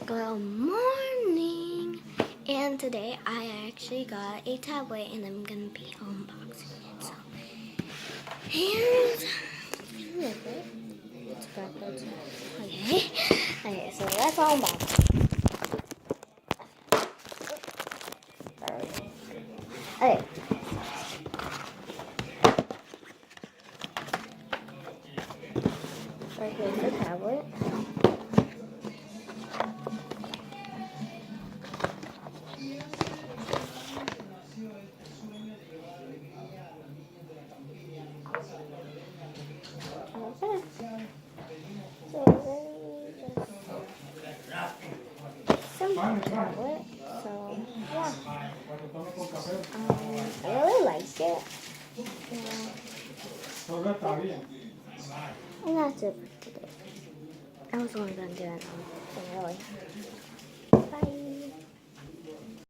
Good morning! And today I actually got a tablet and I'm gonna be unboxing it. So here's it's backwards. Okay. Okay, so let's unbox it. Okay. So here's the tablet. Okay. So really just simple tablet. So yeah. I really like it. And that's it for today. I was only gonna do it really.